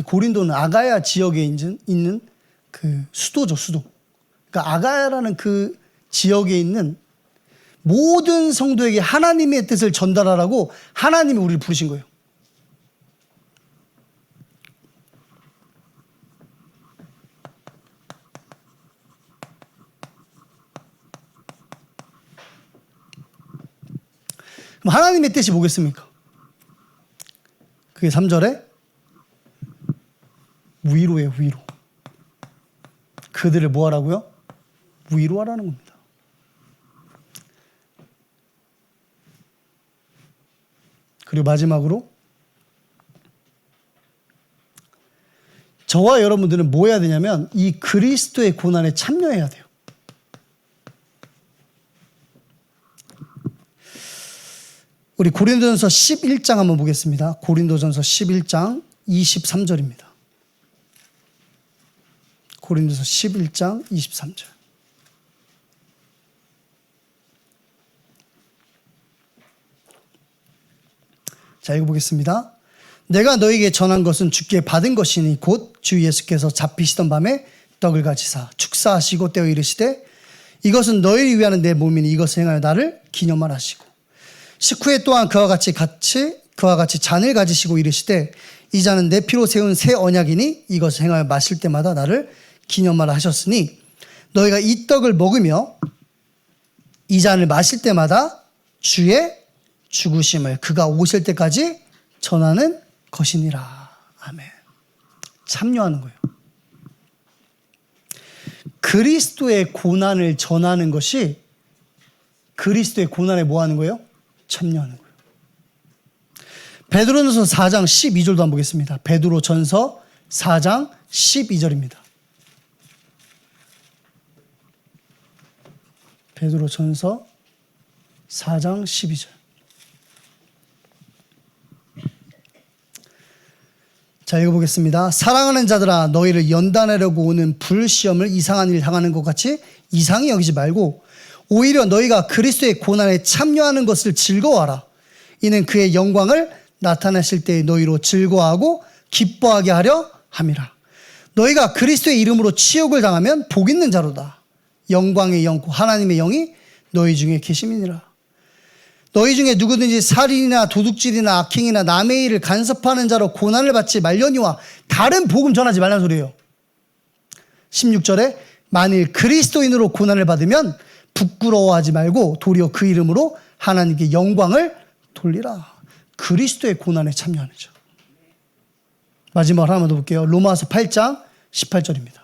고린도는 아가야 지역에 있는 그 수도죠, 수도. 그러니까 아가야라는 그 지역에 있는 모든 성도에게 하나님의 뜻을 전달하라고 하나님이 우리를 부르신 거예요. 그럼 하나님의 뜻이 뭐겠습니까? 그게 3절에 위로예요, 위로. 그들을 뭐 하라고요? 위로하라는 겁니다. 그리고 마지막으로 저와 여러분들은 뭐 해야 되냐면 이 그리스도의 고난에 참여해야 돼요. 우리 고린도전서 11장 한번 보겠습니다. 고린도전서 11장 23절입니다. 고린도전서 11장 23절. 자, 읽어보겠습니다. 내가 너에게 전한 것은 주께 받은 것이니 곧 주 예수께서 잡히시던 밤에 떡을 가지사 축사하시고 떼어 이르시되 이것은 너희를 위하는 내 몸이니 이것을 행하여 나를 기념하라 하시고 식후에 또한 그와 같이 잔을 가지시고 이르시되 이 잔은 내 피로 세운 새 언약이니 이것을 행하여 마실 때마다 나를 기념하라 하셨으니 너희가 이 떡을 먹으며 이 잔을 마실 때마다 주의 죽으심을 그가 오실 때까지 전하는 것이니라. 아멘. 참여하는 거예요. 그리스도의 고난을 전하는 것이 그리스도의 고난에 뭐 하는 거예요? 참여하는 거예요. 베드로전서 4장 12절도 한번 보겠습니다. 베드로전서 4장 12절입니다. 베드로전서 4장 12절. 자, 읽어보겠습니다. 사랑하는 자들아 너희를 연단하려고 오는 불시험을 이상한 일 당하는 것 같이 이상히 여기지 말고 오히려 너희가 그리스도의 고난에 참여하는 것을 즐거워하라. 이는 그의 영광을 나타내실 때에 너희로 즐거워하고 기뻐하게 하려 함이라. 너희가 그리스도의 이름으로 치욕을 당하면 복 있는 자로다. 영광의 영 하나님의 영이 너희 중에 계심이니라. 너희 중에 누구든지 살인이나 도둑질이나 악행이나 남의 일을 간섭하는 자로 고난을 받지 말려니와 다른 복음 전하지 말라는 소리예요. 16절에 만일 그리스도인으로 고난을 받으면 부끄러워하지 말고 도리어 그 이름으로 하나님께 영광을 돌리라. 그리스도의 고난에 참여하는 자. 마지막으로 하나만 더 볼게요. 로마서 8장 18절입니다.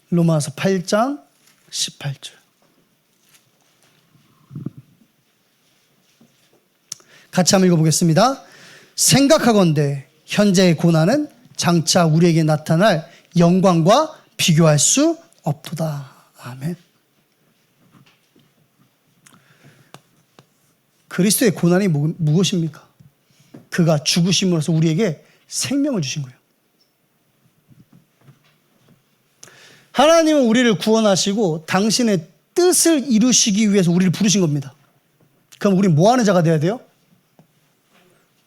로마서 8장 18절. 같이 한번 읽어보겠습니다. 생각하건대 현재의 고난은 장차 우리에게 나타날 영광과 비교할 수 없도다. 아멘. 그리스도의 고난이 무엇입니까? 그가 죽으심으로써 우리에게 생명을 주신 거예요. 하나님은 우리를 구원하시고 당신의 뜻을 이루시기 위해서 우리를 부르신 겁니다. 그럼 우리 뭐 하는 자가 돼야 돼요?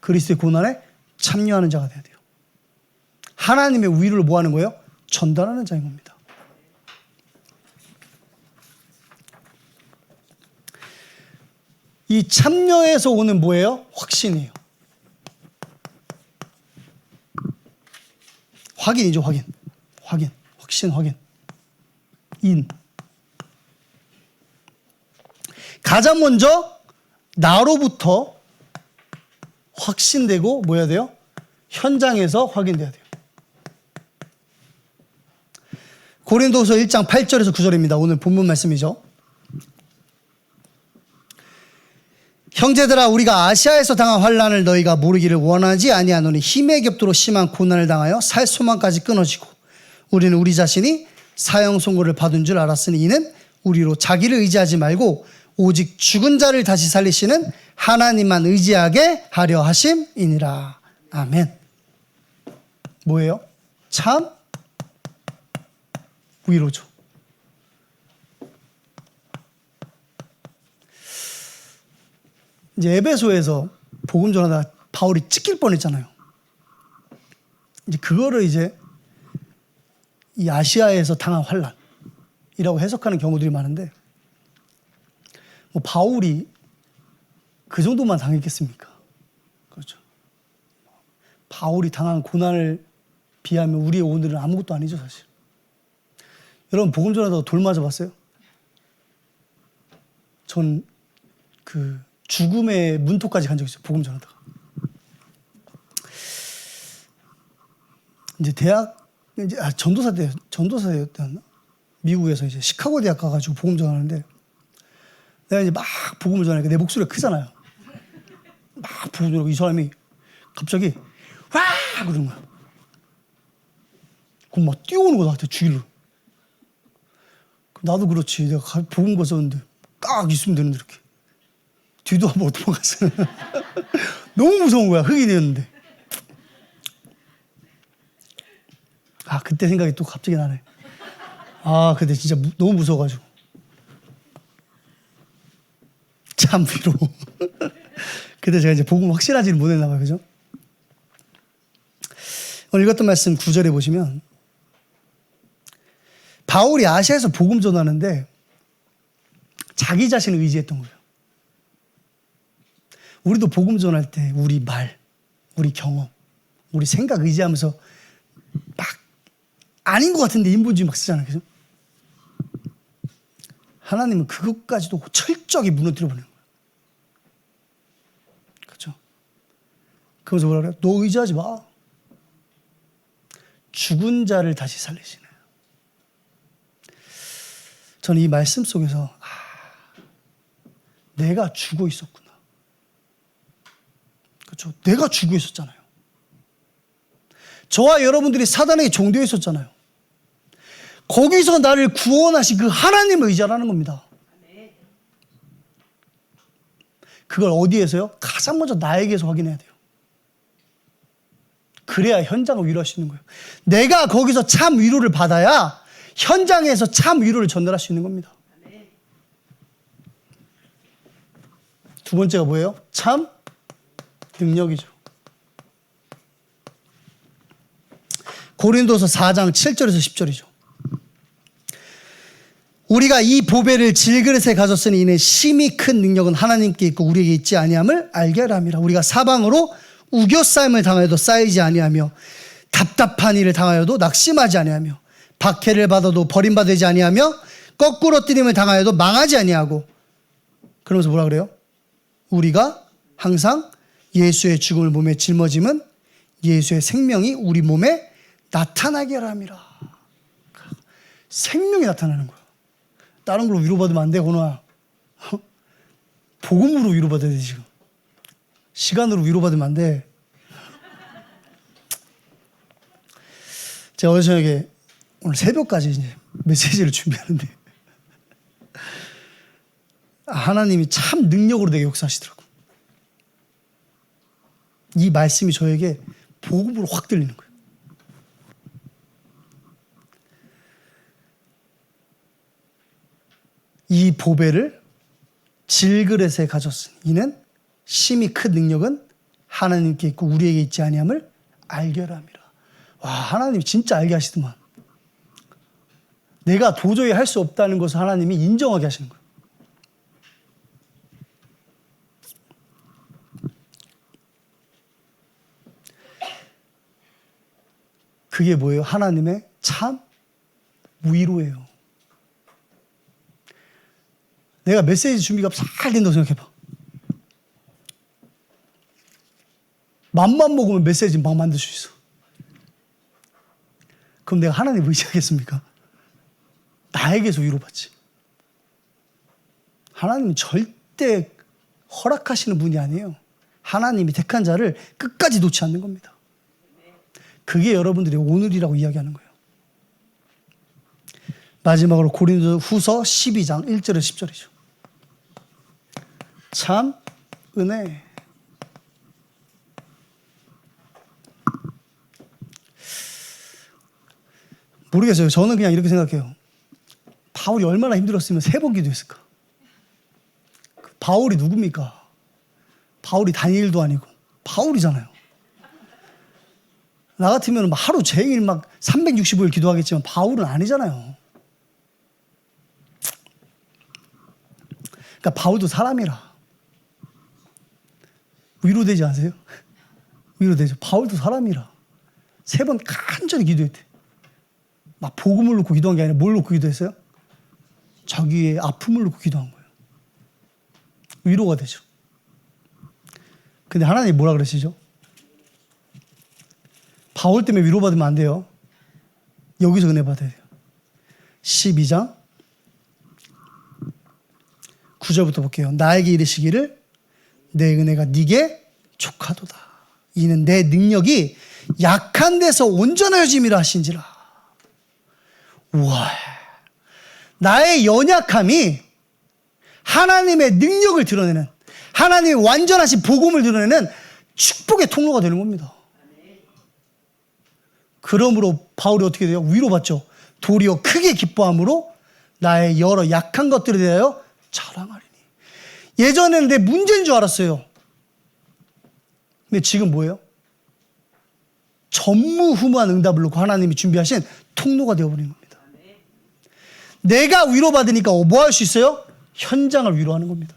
그리스도의 고난에 참여하는 자가 돼야 돼요. 하나님의 위로를 뭐 하는 거예요? 전달하는 자인 겁니다. 이 참여에서 오는 뭐예요? 확신이에요. 확인이죠, 확인. 확신. 가장 먼저 나로부터 확신되고 뭐 해야 돼요? 현장에서 확인돼야 돼요. 고린도서 1장 8절에서 9절입니다. 오늘 본문 말씀이죠. 형제들아 우리가 아시아에서 당한 환난을 너희가 모르기를 원하지 아니하노니 힘에 겹도록 심한 고난을 당하여 살 소망까지 끊어지고 우리는 우리 자신이 사형 선고를 받은 줄 알았으니 이는 우리로 자기를 의지하지 말고 오직 죽은 자를 다시 살리시는 하나님만 의지하게 하려 하심이니라. 아멘. 뭐예요? 참 위로죠. 이제 에베소에서 복음 전하다 바울이 찍힐 뻔했잖아요. 이제 그거를 이제 이 아시아에서 당한 환란이라고 해석하는 경우들이 많은데, 뭐 바울이 그 정도만 당했겠습니까? 그렇죠. 바울이 당한 고난을 비하면 우리의 오늘은 아무것도 아니죠, 사실. 여러분, 복음 전하다가 돌 맞아봤어요? 전 그 죽음의 문턱까지 간 적 있어요, 복음 전하다가. 이제 전도사였나? 미국에서 이제 시카고 대학 가가지고 복음 전하는데, 내가 이제 막 복음을 전하니까 내 목소리가 크잖아요. 막 복음 전하고 이 사람이 갑자기 와! 그러는 거야. 그럼 막 뛰어오는 거야, 나한테 주길로. 나도 그렇지. 내가 복음 거었는데 딱 있으면 되는데 이렇게. 뒤도 한번 도망갔어요. 너무 무서운 거야, 흑인이었는데. 아, 그때 생각이 또 갑자기 나네. 아, 근데 진짜 너무 무서워가지고. 참 위로. 그때 제가 이제 복음 확실하지는 못했나 봐요, 그죠? 오늘 읽었던 말씀 9절에 보시면, 바울이 아시아에서 복음 전하는데 자기 자신을 의지했던 거예요. 우리도 복음 전할 때 우리 말, 우리 경험, 우리 생각 의지하면서 막 아닌 것 같은데 인본주의 막 쓰잖아요, 그죠? 하나님은 그것까지도 철저하게 무너뜨려 버리는 거예요. 그렇죠? 그러면서 뭐라 그래요? 너 의지하지 마. 죽은 자를 다시 살리시네. 저는 이 말씀 속에서 내가 죽어 있었구나. 그렇죠? 내가 죽어 있었잖아요. 저와 여러분들이 사단에게 종되어 있었잖아요. 거기서 나를 구원하신 그 하나님을 의지하라는 겁니다. 그걸 어디에서요? 가장 먼저 나에게서 확인해야 돼요. 그래야 현장을 위로할 수 있는 거예요. 내가 거기서 참 위로를 받아야 현장에서 참 위로를 전달할 수 있는 겁니다. 두 번째가 뭐예요? 참 능력이죠. 고린도서 4장 7절에서 10절이죠. 우리가 이 보배를 질그릇에 가졌으니 이는 심히 큰 능력은 하나님께 있고 우리에게 있지 아니함을 알게 하람이라. 우리가 사방으로 우겨싸임을 당하여도 쌓이지 아니하며 답답한 일을 당하여도 낙심하지 아니하며 박해를 받아도 버림받지 아니하며 거꾸로 뜨림을 당하여도 망하지 아니하고. 그러면서 뭐라 그래요? 우리가 항상 예수의 죽음을 몸에 짊어짐은 예수의 생명이 우리 몸에 나타나게 하람이라. 생명이 나타나는 거야. 다른 걸로 위로받으면 안 돼, 건호야. 복음으로 위로받아야 돼, 지금. 시간으로 위로받으면 안 돼. 제가 어제 저녁에 오늘 새벽까지 이제 메시지를 준비하는데 하나님이 참 능력으로 내게 역사하시더라고. 이 말씀이 저에게 복음으로 확 들리는 거예요. 이 보배를 질그릇에 가졌으니 이는 심히 큰 능력은 하나님께 있고 우리에게 있지 아니함을 알게 하람이라. 와, 하나님이 진짜 알게 하시더만. 내가 도저히 할 수 없다는 것을 하나님이 인정하게 하시는 거예요. 그게 뭐예요? 하나님의 참 위로예요. 내가 메시지 준비가 잘 된다고 생각해봐. 맘만 먹으면 메시지 막 만들 수 있어. 그럼 내가 하나님 의지하겠습니까? 나에게서 위로받지. 하나님은 절대 허락하시는 분이 아니에요. 하나님이 택한 자를 끝까지 놓지 않는 겁니다. 그게 여러분들의 오늘이라고 이야기하는 거예요. 마지막으로 고린도 후서 12장 1절에서 10절이죠. 참 은혜. 모르겠어요. 저는 그냥 이렇게 생각해요. 바울이 얼마나 힘들었으면 3번 기도했을까? 바울이 누굽니까? 바울이 다니엘도 아니고 바울이잖아요. 나 같으면 하루 종일 막 365일 기도하겠지만 바울은 아니잖아요. 그러니까 바울도 사람이라. 위로되지 않으세요? 위로되죠. 바울도 사람이라. 3번 간절히 기도했대. 막 복음을 놓고 기도한 게 아니라 뭘 놓고 기도했어요? 자기의 아픔을 놓고 기도한 거예요. 위로가 되죠. 근데 하나님이 뭐라 그러시죠? 바울 때문에 위로받으면 안 돼요. 여기서 은혜 받아야 돼요. 12장 9절부터 볼게요. 나에게 이르시기를 내 은혜가 네게 족하도다. 이는 내 능력이 약한 데서 온전하여짐이라 하신지라. 우와, 나의 연약함이 하나님의 능력을 드러내는, 하나님의 완전하신 복음을 드러내는 축복의 통로가 되는 겁니다. 그러므로 바울이 어떻게 돼요? 위로받죠. 도리어 크게 기뻐함으로 나의 여러 약한 것들에 대하여 자랑하리니. 예전에는 내 문제인 줄 알았어요. 근데 지금 뭐예요? 전무후무한 응답을 놓고 하나님이 준비하신 통로가 되어버린 겁니다. 내가 위로받으니까 뭐 할 수 있어요? 현장을 위로하는 겁니다.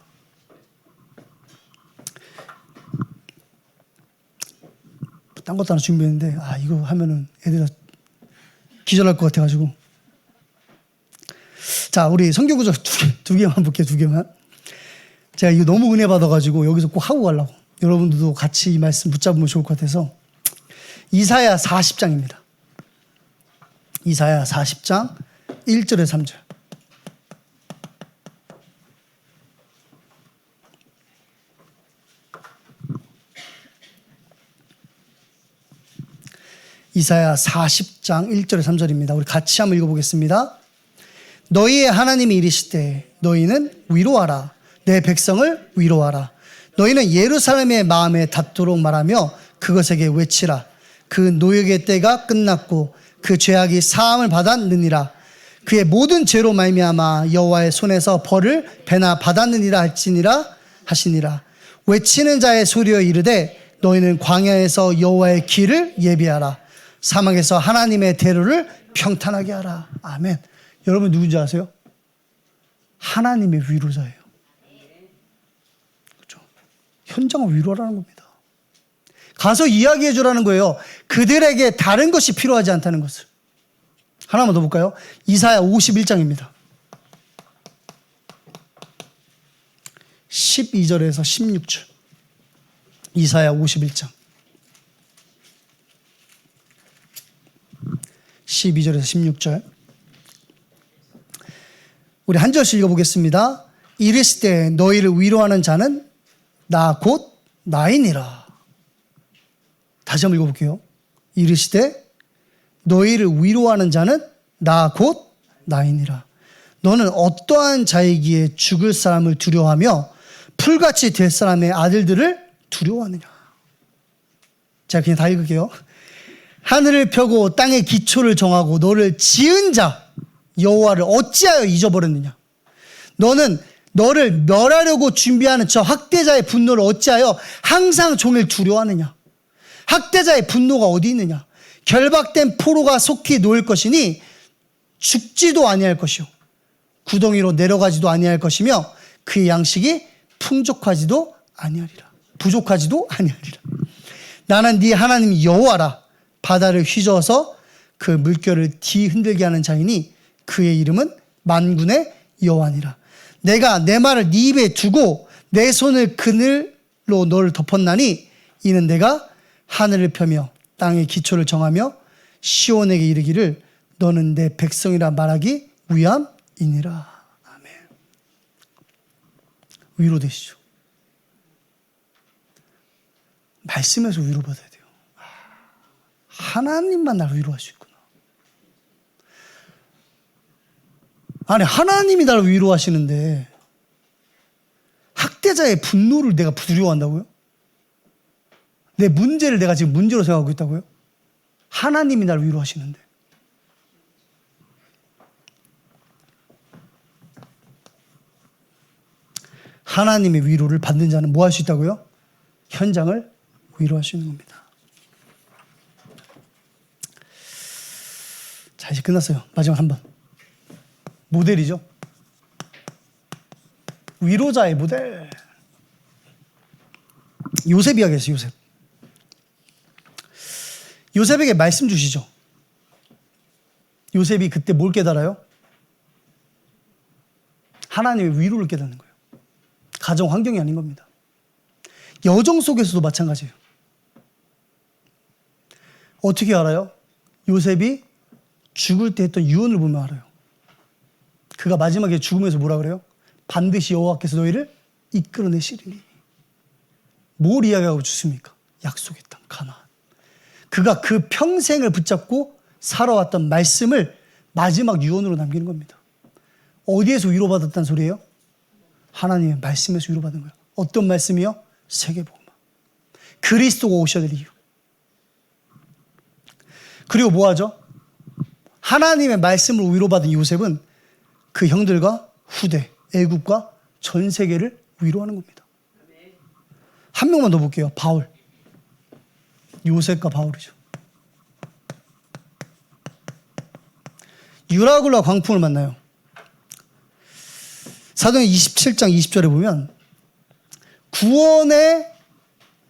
딴 것도 하나 준비했는데 이거 하면은 애들 기절할 것 같아가지고. 자, 우리 성경 구절 두 개만 볼게요. 2개만. 제가 이거 너무 은혜 받아가지고 여기서 꼭 하고 가려고. 여러분들도 같이 이 말씀 붙잡으면 좋을 것 같아서. 이사야 40장입니다. 이사야 40장 1절에 3절. 이사야 40장 1절에 3절입니다. 우리 같이 한번 읽어보겠습니다. 너희의 하나님이 이르시되 너희는 위로하라. 내 백성을 위로하라. 너희는 예루살렘의 마음에 닿도록 말하며 그것에게 외치라. 그 노역의 때가 끝났고 그 죄악이 사함을 받았느니라. 그의 모든 죄로 말미암아 여호와의 손에서 벌을 배나 받았느니라 할지니라 하시니라. 외치는 자의 소리여 이르되 너희는 광야에서 여호와의 길을 예비하라. 사막에서 하나님의 대로를 평탄하게 하라. 아멘. 여러분 누군지 아세요? 하나님의 위로자예요. 그렇죠? 현장을 위로하라는 겁니다. 가서 이야기해 주라는 거예요. 그들에게 다른 것이 필요하지 않다는 것을. 하나만 더 볼까요? 이사야 51장입니다. 12절에서 16절. 이사야 51장. 12절에서 16절. 우리 한 절씩 읽어보겠습니다. 이르시되 너희를 위로하는 자는 나 곧 나이니라. 다시 한번 읽어볼게요. 이르시되 너희를 위로하는 자는 나 곧 나이니라. 너는 어떠한 자이기에 죽을 사람을 두려워하며 풀같이 될 사람의 아들들을 두려워하느냐. 자, 그냥 다 읽을게요. 하늘을 펴고 땅의 기초를 정하고 너를 지은 자 여호와를 어찌하여 잊어버렸느냐. 너는 너를 멸하려고 준비하는 저 학대자의 분노를 어찌하여 항상 종일 두려워하느냐. 학대자의 분노가 어디 있느냐. 결박된 포로가 속히 놓일 것이니 죽지도 아니할 것이요 구덩이로 내려가지도 아니할 것이며 그의 양식이 풍족하지도 아니하리라. 부족하지도 아니하리라. 나는 네 하나님 여호와라. 바다를 휘저어서 그 물결을 뒤흔들게 하는 자이니 그의 이름은 만군의 여호와니라. 내가 내 말을 네 입에 두고 내 손을 그늘로 너를 덮었나니 이는 내가 하늘을 펴며 땅의 기초를 정하며 시온에게 이르기를 너는 내 백성이라 말하기 위함이니라. 아멘. 위로되시죠. 말씀에서 위로받아야 돼요. 하나님만 나를 위로할 수 있구나. 아니, 하나님이 나를 위로하시는데 학대자의 분노를 내가 두려워한다고요? 내 문제를 내가 지금 문제로 생각하고 있다고요? 하나님이 나를 위로하시는데. 하나님의 위로를 받는 자는 뭐 할 수 있다고요? 현장을 위로할 수 있는 겁니다. 자, 이제 끝났어요. 마지막 한 번. 모델이죠. 위로자의 모델. 요셉 이야기했어요. 요셉. 요셉에게 말씀 주시죠. 요셉이 그때 뭘 깨달아요? 하나님의 위로를 깨닫는 거예요. 가정 환경이 아닌 겁니다. 여정 속에서도 마찬가지예요. 어떻게 알아요? 요셉이 죽을 때 했던 유언을 보면 알아요. 그가 마지막에 죽으면서 뭐라 그래요? 반드시 여호와께서 너희를 이끌어내시리니. 뭘 이야기하고 죽습니까? 약속의 땅 가나안. 그가 그 평생을 붙잡고 살아왔던 말씀을 마지막 유언으로 남기는 겁니다. 어디에서 위로받았다는 소리예요? 하나님의 말씀에서 위로받은 거예요. 어떤 말씀이요? 세계복음화. 그리스도가 오셔야 될 이유. 그리고 뭐 하죠? 하나님의 말씀으로 위로받은 요셉은 그 형들과 후대, 애국과 전 세계를 위로하는 겁니다. 한 명만 더 볼게요. 바울. 요셉과 바울이죠. 유라굴라 광풍을 만나요. 사도행 27장 20절에 보면 구원의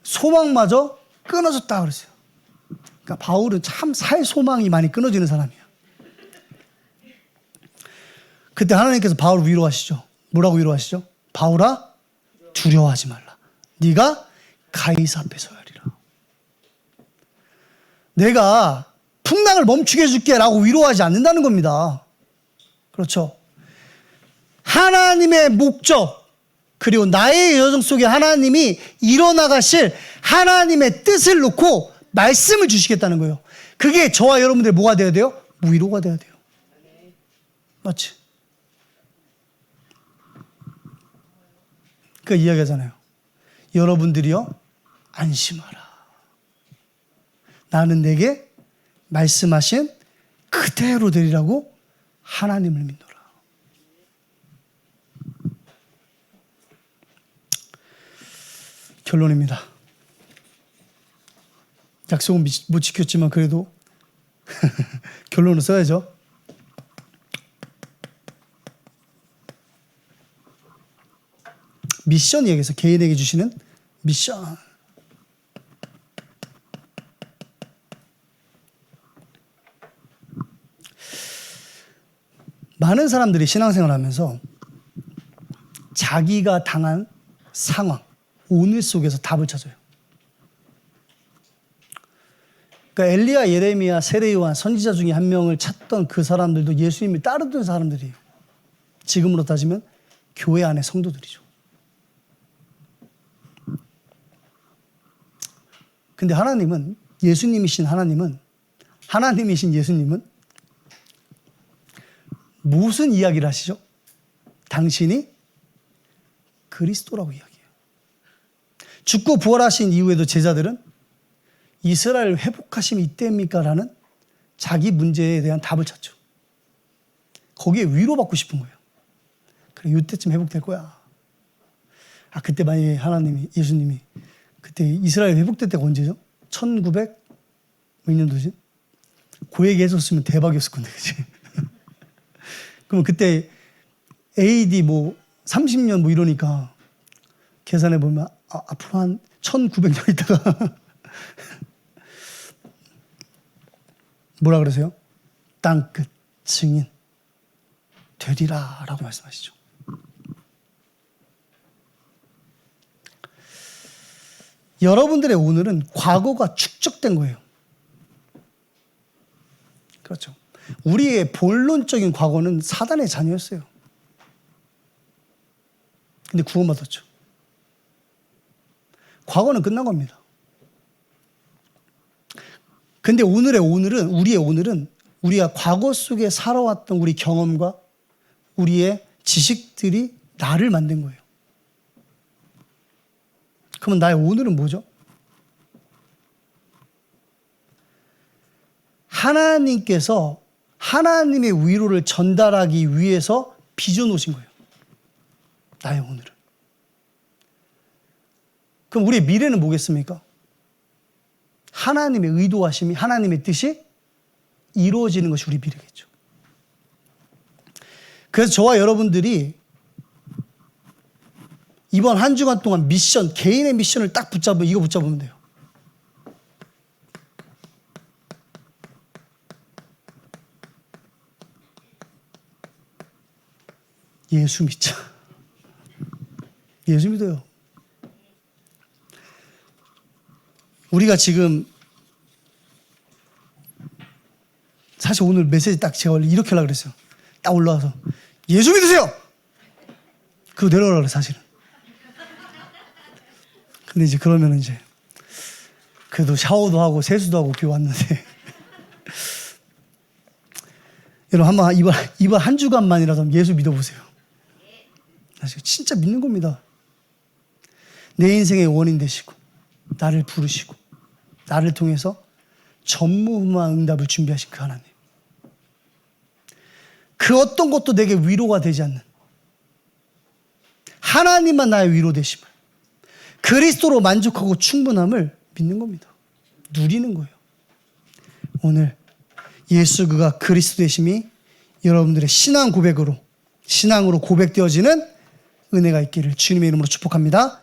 소망마저 끊어졌다 그랬어요. 그러니까 바울은 참 살 소망이 많이 끊어지는 사람이야. 그때 하나님께서 바울을 위로하시죠. 뭐라고 위로하시죠? 바울아, 두려워하지 말라. 네가 가이사 앞에 서야 하리라. 내가 풍랑을 멈추게 해줄게 라고 위로하지 않는다는 겁니다. 그렇죠. 하나님의 목적, 그리고 나의 여정 속에 하나님이 이뤄나가실 하나님의 뜻을 놓고 말씀을 주시겠다는 거예요. 그게 저와 여러분들 뭐가 돼야 돼요? 위로가 돼야 돼요. 맞지? 그 이야기하잖아요. 여러분들이요, 안심하라. 나는 내게 말씀하신 그대로 되리라고 하나님을 믿노라. 결론입니다. 약속은 못 지켰지만 그래도 결론을 써야죠. 미션 얘기해서 개인에게 주시는 미션. 많은 사람들이 신앙생활을 하면서 자기가 당한 상황, 오늘 속에서 답을 찾아요. 그러니까 엘리야, 예레미야, 세례 요한 선지자 중에 한 명을 찾던 그 사람들도 예수님을 따르던 사람들이에요. 지금으로 따지면 교회 안의 성도들이죠. 근데 하나님은, 예수님이신 예수님은 무슨 이야기를 하시죠? 당신이 그리스도라고 이야기해요. 죽고 부활하신 이후에도 제자들은 이스라엘 회복하심이 이때입니까? 라는 자기 문제에 대한 답을 찾죠. 거기에 위로받고 싶은 거예요. 그래, 이때쯤 회복될 거야. 그때 만약에 예수님이 그때 이스라엘 회복될 때가 언제죠? 1900 몇 년도지? 그 얘기 해줬으면 대박이었을 건데, 그치? 그러면 그때 AD 30년 이러니까 계산해 보면 앞으로 한 1900년 있다가 뭐라 그러세요? 땅끝 증인 되리라 라고 말씀하시죠. 여러분들의 오늘은 과거가 축적된 거예요. 그렇죠. 우리의 본론적인 과거는 사단의 자녀였어요. 근데 구원받았죠. 과거는 끝난 겁니다. 근데 우리의 오늘은 우리가 과거 속에 살아왔던 우리 경험과 우리의 지식들이 나를 만든 거예요. 그러면 나의 오늘은 뭐죠? 하나님께서 하나님의 위로를 전달하기 위해서 빚어놓으신 거예요. 나의 오늘은. 그럼 우리의 미래는 뭐겠습니까? 하나님의 의도하심이, 하나님의 뜻이 이루어지는 것이 우리 미래겠죠. 그래서 저와 여러분들이 이번 한 주간 동안 미션, 개인의 미션을 딱 붙잡으면, 이거 붙잡으면 돼요. 예수 믿자. 예수 믿어요. 우리가 지금 사실 오늘 메시지 딱 제가 원래 이렇게 하려고 그랬어요. 딱 올라와서 예수 믿으세요! 그리고 내려오라고 그래, 사실은. 근데 이제 그러면 이제 그래도 샤워도 하고 세수도 하고 교회 왔는데 여러분 한번 이번 한 주간만이라도 예수 믿어보세요. 사실 진짜 믿는 겁니다. 내 인생의 원인 되시고 나를 부르시고 나를 통해서 전무후무한 응답을 준비하신 그 하나님. 그 어떤 것도 내게 위로가 되지 않는 하나님만 나의 위로 되심을, 그리스도로 만족하고 충분함을 믿는 겁니다. 누리는 거예요. 오늘 예수 그가 그리스도 되심이 여러분들의 신앙으로 고백되어지는 은혜가 있기를 주님의 이름으로 축복합니다.